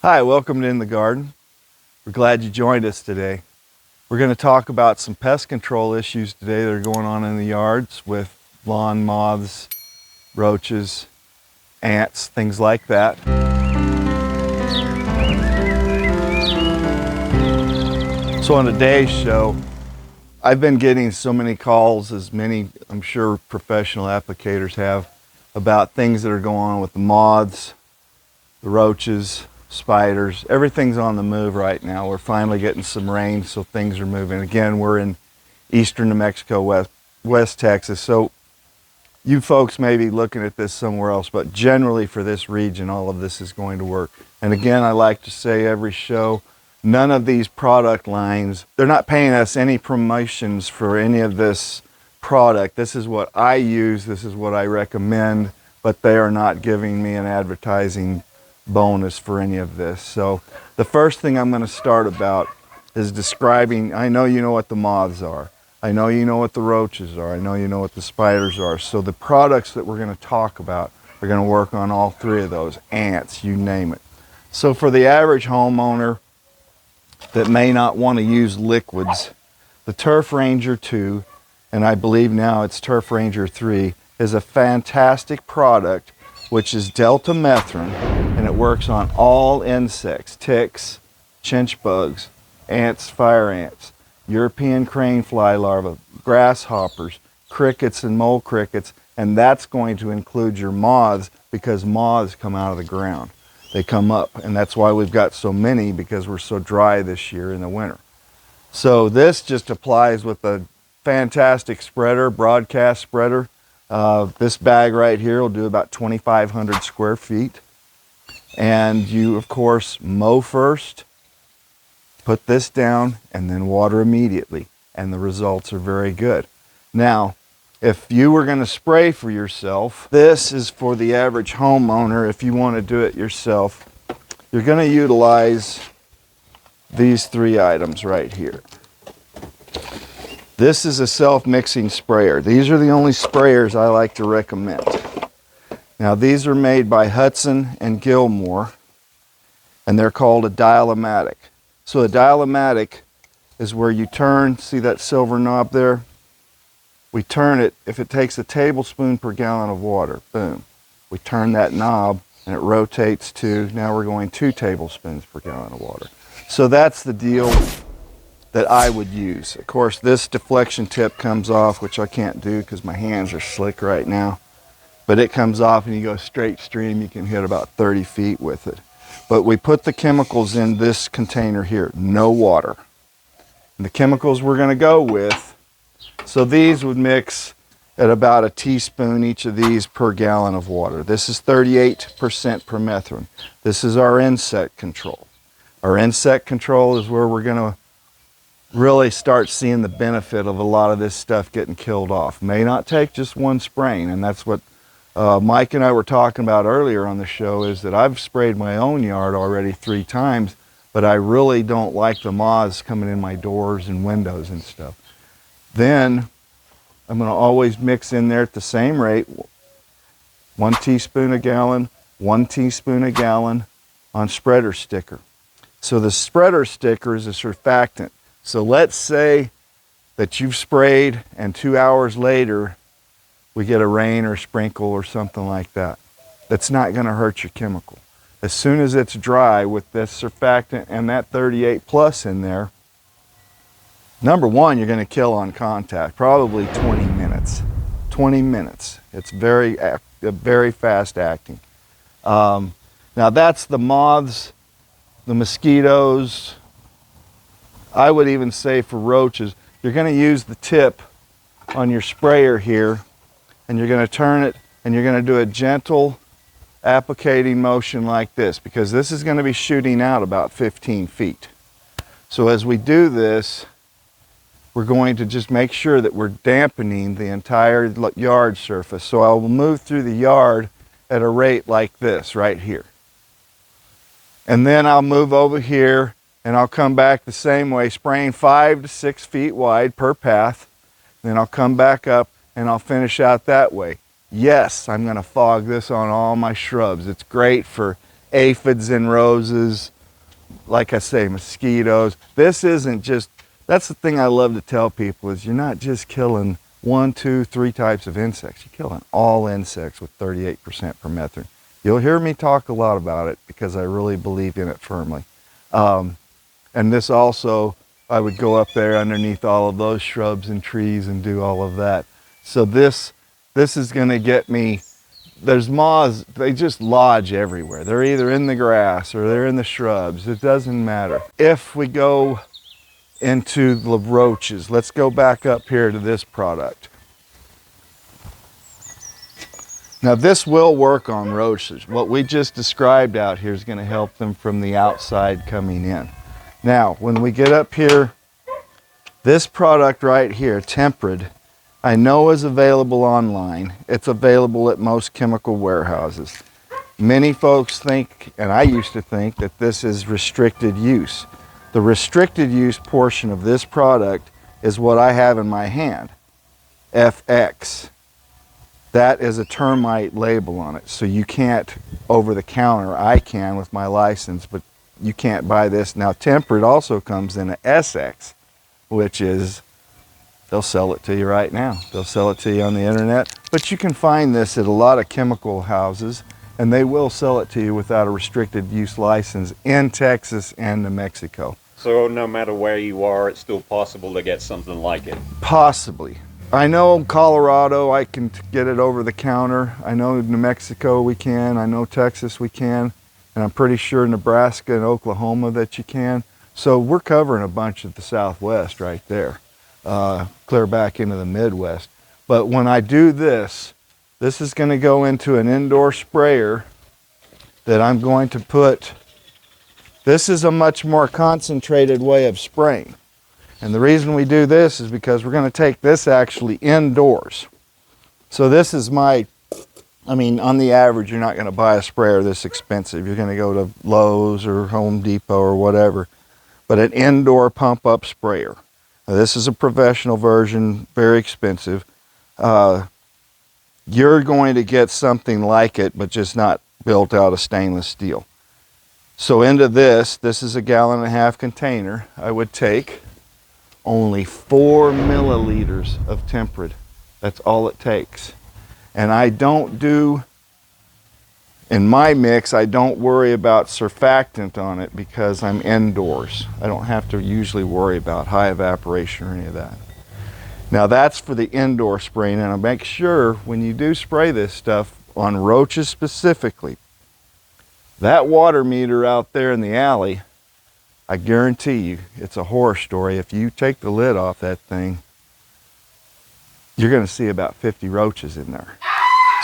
Hi, welcome to In the Garden. We're glad you joined us today. We're going to talk about some pest control issues today that are going on in the yards with lawn moths, roaches, ants, things like that. So on today's show, I've been getting so many calls, as many I'm sure professional applicators have, about things that are going on with the moths, the roaches, spiders. Everything's on the move right now. We're finally getting some rain, so things are moving. Again, we're in eastern New Mexico, west Texas, so you folks may be looking at this somewhere else, but generally for this region, all of this is going to work. And again, I like to say every show, none of these product lines, they're not paying us any promotions for any of this product. This is what I use, this is what I recommend, but they are not giving me an advertising bonus for any of this. So the first thing I'm going to start about is describing, I know you know what the moths are. I know you know what the roaches are. I know you know what the spiders are. So the products that we're going to talk about are going to work on all three of those. Ants, you name it. So for the average homeowner that may not want to use liquids, the Turf Ranger 2, and I believe now it's Turf Ranger 3, is a fantastic product which is deltamethrin, and it works on all insects, ticks, chinch bugs, ants, fire ants, European crane fly larvae, grasshoppers, crickets and mole crickets, and that's going to include your moths because moths come out of the ground. They come up, and that's why we've got so many, because we're so dry this year in the winter. So this just applies with a fantastic spreader, broadcast spreader. This bag right here will do about 2,500 square feet. And you, of course, mow first, put this down, and then water immediately. And the results are very good. Now, if you were going to spray for yourself, this is for the average homeowner. If you want to do it yourself, you're going to utilize these three items right here. This is a self-mixing sprayer. These are the only sprayers I like to recommend. Now these are made by Hudson and Gilmore, and they're called a Dialomatic. So a Dialomatic is where you turn, see that silver knob there? We turn it, if it takes a tablespoon per gallon of water, boom. We turn that knob and it rotates to, now we're going 2 tablespoons per gallon of water. So that's the deal that I would use. Of course, this deflection tip comes off, which I can't do because my hands are slick right now. But it comes off and you go straight stream. You can hit about 30 feet with it. But we put the chemicals in this container here, no water. And the chemicals we're going to go with, so these would mix at about a teaspoon each of these per gallon of water. This is 38% permethrin. This is our insect control. Our insect control is where we're going to really start seeing the benefit of a lot of this stuff getting killed off. May not take just one spraying, and that's what Mike and I were talking about earlier on the show, is that I've sprayed my own yard already 3 times, but I really don't like the moths coming in my doors and windows and stuff. Then I'm going to always mix in there at the same rate, 1 teaspoon a gallon, 1 teaspoon a gallon on spreader sticker. So the spreader sticker is a surfactant. So let's say that you've sprayed and 2 hours later we get a rain or sprinkle or something like that. That's not going to hurt your chemical. As soon as it's dry with this surfactant and that 38 plus in there, number one, you're going to kill on contact, probably 20 minutes. 20 minutes. It's very fast acting. Now that's the moths, the mosquitoes. I would even say for roaches, you're going to use the tip on your sprayer here, and you're going to turn it, and you're going to do a gentle applicating motion like this, because this is going to be shooting out about 15 feet. So as we do this, we're going to just make sure that we're dampening the entire yard surface. So I will move through the yard at a rate like this right here. And then I'll move over here and I'll come back the same way, spraying 5 to 6 feet wide per path. Then I'll come back up and I'll finish out that way. Yes, I'm going to fog this on all my shrubs. It's great for aphids and roses, like I say, mosquitoes. This isn't just, that's the thing I love to tell people is you're not just killing 1, 2, 3 types of insects. You're killing all insects with 38% permethrin. You'll hear me talk a lot about it because I really believe in it firmly. And this also, I would go up there underneath all of those shrubs and trees and do all of that. So this is going to get me, there's moths, they just lodge everywhere. They're either in the grass or they're in the shrubs. It doesn't matter. If we go into the roaches, let's go back up here to this product. Now this will work on roaches. What we just described out here is going to help them from the outside coming in. Now, when we get up here, this product right here, Tempered, I know is available online. It's available at most chemical warehouses. Many folks think, and I used to think, that this is restricted use. The restricted use portion of this product is what I have in my hand, FX. That is a termite label on it, so you can't over the counter. I can with my license, but you can't buy this. Now Tempered also comes in an SX, which is, they'll sell it to you right now. They'll sell it to you on the internet, but you can find this at a lot of chemical houses, and they will sell it to you without a restricted use license in Texas and New Mexico. So no matter where you are, it's still possible to get something like it? Possibly. I know Colorado, I can get it over the counter. I know New Mexico we can. I know Texas we can. And I'm pretty sure Nebraska and Oklahoma that you can. So we're covering a bunch of the Southwest right there, clear back into the Midwest. But when I do this, this is going to go into an indoor sprayer that I'm going to put. This is a much more concentrated way of spraying. And the reason we do this is because we're going to take this actually indoors. So this is my, I mean, on the average, you're not going to buy a sprayer this expensive. You're going to go to Lowe's or Home Depot or whatever. But an indoor pump-up sprayer. Now, this is a professional version, very expensive. You're going to get something like it, but just not built out of stainless steel. So into this is a 1.5 gallon container. I would take only 4 milliliters of Tempered. That's all it takes. And I don't do, in my mix, I don't worry about surfactant on it because I'm indoors. I don't have to usually worry about high evaporation or any of that. Now that's for the indoor spraying, and I make sure when you do spray this stuff on roaches specifically, that water meter out there in the alley, I guarantee you, it's a horror story. If you take the lid off that thing, you're going to see about 50 roaches in there.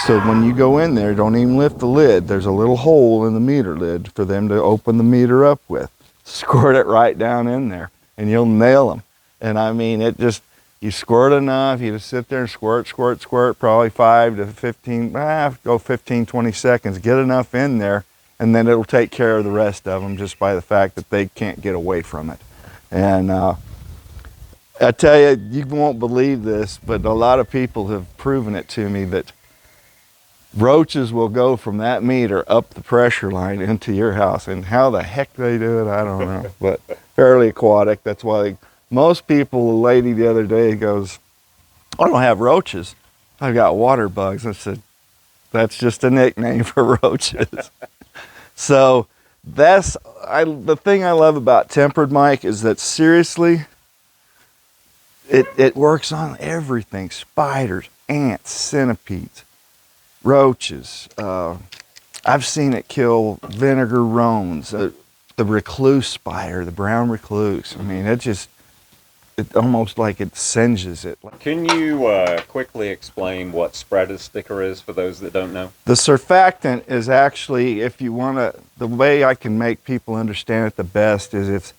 So when you go in there, don't even lift the lid. There's a little hole in the meter lid for them to open the meter up with. Squirt it right down in there, and you'll nail them. And I mean, it just, you squirt enough, you just sit there and squirt, squirt, squirt, probably 5 to 15, go 15, 20 seconds. Get enough in there, and then it'll take care of the rest of them just by the fact that they can't get away from it. And I tell you, you won't believe this, but a lot of people have proven it to me that roaches will go from that meter up the pressure line into your house. And how the heck they do it, I don't know, but fairly aquatic. That's why most people, a lady the other day goes, I don't have roaches, I've got water bugs. I said, that's just a nickname for roaches. So that's, the thing I love about Tempered, Mike, is that seriously, it works on everything. Spiders, ants, centipedes, roaches. I've seen it kill vinegar roans, the recluse spider, the brown recluse. I mean, it almost like it singes it. Can you quickly explain what spreader sticker is for those that don't know? The surfactant is actually, if you want to, the way I can make people understand it the best is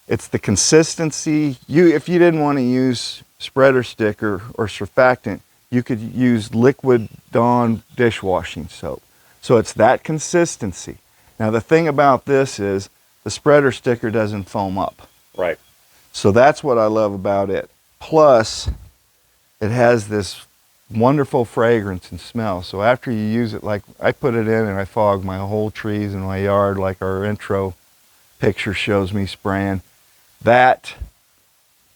it's the consistency. If you didn't want to use spreader sticker or surfactant, you could use liquid Dawn dishwashing soap. So it's that consistency. Now the thing about this is the spreader sticker doesn't foam up. Right. So that's what I love about it. Plus, it has this wonderful fragrance and smell. So after you use it, like I put it in and I fog my whole trees in my yard like our intro picture shows me spraying, that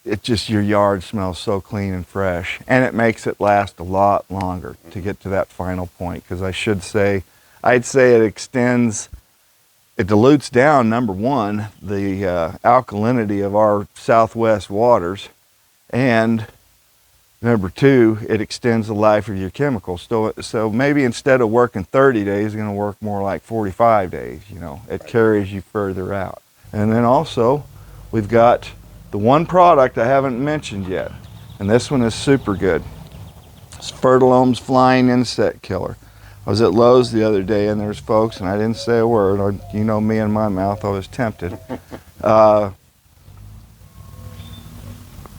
it just, your yard smells so clean and fresh, and it makes it last a lot longer to get to that final point, because I'd say it extends, it dilutes down, number one, the alkalinity of our southwest waters, and number two, it extends the life of your chemicals. So maybe instead of working 30 days, it's going to work more like 45 days, you know. It carries you further out. And then also, we've got the one product I haven't mentioned yet, and this one is super good. It's Fertilome's Flying Insect Killer. I was at Lowe's the other day, and there's folks, and I didn't say a word. You know me and my mouth, I was tempted.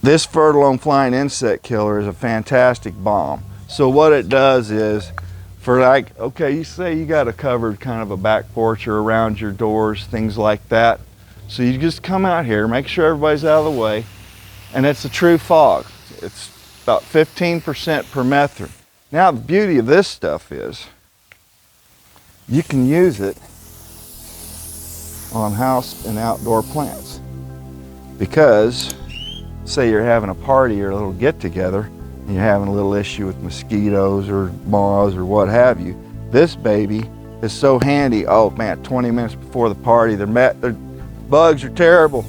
This Fertilome Flying Insect Killer is a fantastic bomb. So what it does is, for like, okay, you say you got a covered kind of a back porch or around your doors, things like that. So you just come out here, make sure everybody's out of the way, and it's a true fog. It's about 15% permethrin. Now the beauty of this stuff is, you can use it on house and outdoor plants, because say you're having a party or a little get together and you're having a little issue with mosquitoes or moths or what have you, this baby is so handy. Oh man, 20 minutes before the party, their bugs are terrible.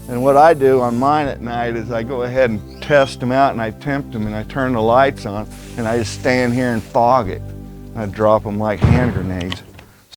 And what I do on mine at night is I go ahead and test them out, and I tempt them, and I turn the lights on, and I just stand here and fog it. I drop them like hand grenades.